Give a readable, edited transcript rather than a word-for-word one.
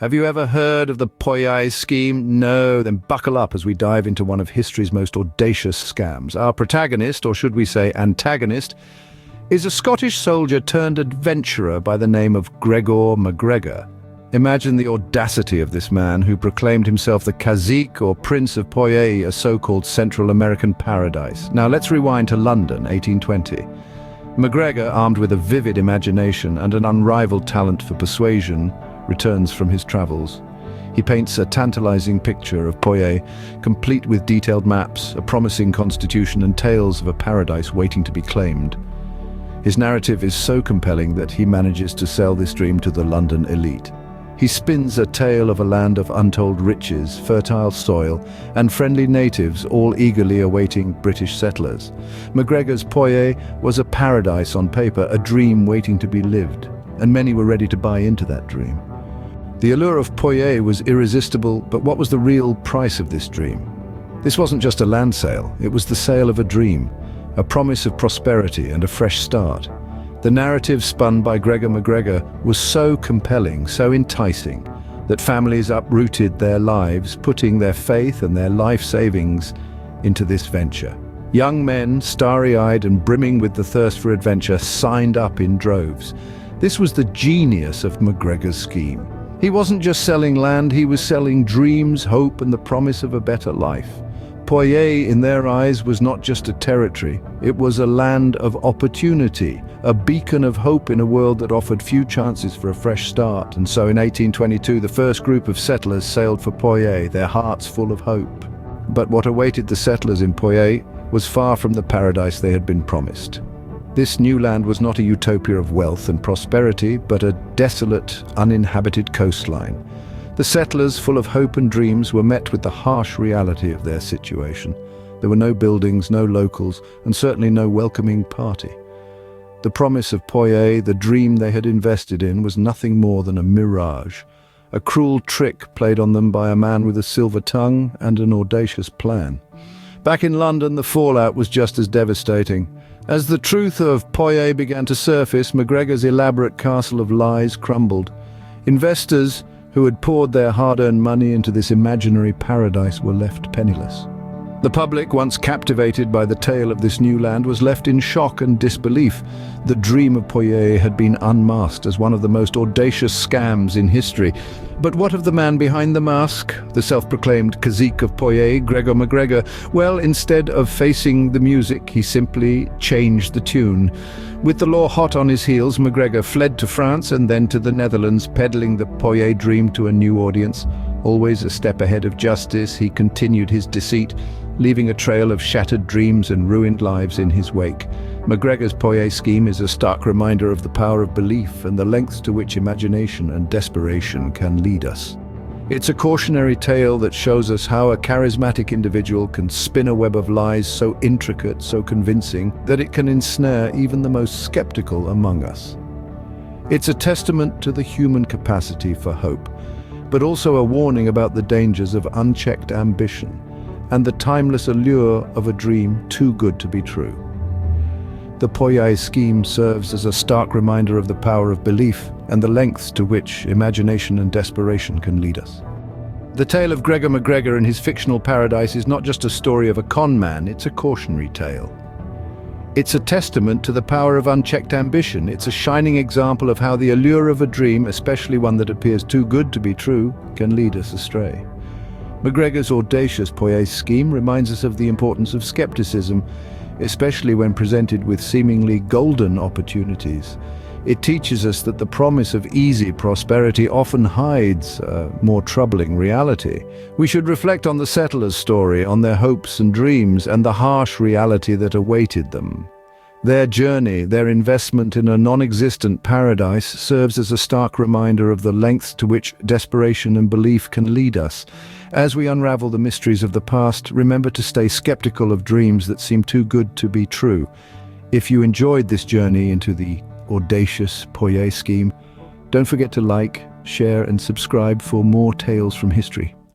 Have you ever heard of the Poyais scheme? No, then buckle up as we dive into one of history's most audacious scams. Our protagonist, or should we say antagonist, is a Scottish soldier turned adventurer by the name of Gregor MacGregor. Imagine the audacity of this man who proclaimed himself the cazique or prince of Poyais, a so-called Central American paradise. Now let's rewind to London, 1820. MacGregor, armed with a vivid imagination and an unrivaled talent for persuasion, returns from his travels. He paints a tantalizing picture of Poyais, complete with detailed maps, a promising constitution, and tales of a paradise waiting to be claimed. His narrative is so compelling that he manages to sell this dream to the London elite. He spins a tale of a land of untold riches, fertile soil, and friendly natives, all eagerly awaiting British settlers. MacGregor's Poyais was a paradise on paper, a dream waiting to be lived, and many were ready to buy into that dream. The allure of Poyais was irresistible, but what was the real price of this dream? This wasn't just a land sale, it was the sale of a dream, a promise of prosperity and a fresh start. The narrative spun by Gregor MacGregor was so compelling, so enticing, that families uprooted their lives, putting their faith and their life savings into this venture. Young men, starry-eyed and brimming with the thirst for adventure, signed up in droves. This was the genius of MacGregor's scheme. He wasn't just selling land, he was selling dreams, hope, and the promise of a better life. Poyais, in their eyes, was not just a territory, it was a land of opportunity, a beacon of hope in a world that offered few chances for a fresh start. And so in 1822, the first group of settlers sailed for Poyais, their hearts full of hope. But what awaited the settlers in Poyais was far from the paradise they had been promised. This new land was not a utopia of wealth and prosperity, but a desolate, uninhabited coastline. The settlers, full of hope and dreams, were met with the harsh reality of their situation. There were no buildings, no locals, and certainly no welcoming party. The promise of Poyais, the dream they had invested in, was nothing more than a mirage, a cruel trick played on them by a man with a silver tongue and an audacious plan. Back in London, the fallout was just as devastating. As the truth of Poyais began to surface, MacGregor's elaborate castle of lies crumbled. Investors who had poured their hard-earned money into this imaginary paradise were left penniless. The public, once captivated by the tale of this new land, was left in shock and disbelief. The dream of Poyais had been unmasked as one of the most audacious scams in history. But what of the man behind the mask, the self-proclaimed cazique of Poyais, Gregor MacGregor? Well, instead of facing the music, he simply changed the tune. With the law hot on his heels, MacGregor fled to France and then to the Netherlands, peddling the Poyais dream to a new audience. Always a step ahead of justice, he continued his deceit, leaving a trail of shattered dreams and ruined lives in his wake. MacGregor's Poyais scheme is a stark reminder of the power of belief and the lengths to which imagination and desperation can lead us. It's a cautionary tale that shows us how a charismatic individual can spin a web of lies so intricate, so convincing, that it can ensnare even the most skeptical among us. It's a testament to the human capacity for hope, but also a warning about the dangers of unchecked ambition and the timeless allure of a dream too good to be true. The Poyais scheme serves as a stark reminder of the power of belief and the lengths to which imagination and desperation can lead us. The tale of Gregor MacGregor and his fictional paradise is not just a story of a con man, it's a cautionary tale. It's a testament to the power of unchecked ambition. It's a shining example of how the allure of a dream, especially one that appears too good to be true, can lead us astray. MacGregor's audacious Poyais scheme reminds us of the importance of skepticism, especially when presented with seemingly golden opportunities. It teaches us that the promise of easy prosperity often hides a more troubling reality. We should reflect on the settlers' story, on their hopes and dreams, and the harsh reality that awaited them. Their journey, their investment in a non-existent paradise, serves as a stark reminder of the lengths to which desperation and belief can lead us. As we unravel the mysteries of the past, remember to stay skeptical of dreams that seem too good to be true. If you enjoyed this journey into the audacious Poyais scheme, don't forget to like, share, and subscribe for more tales from history.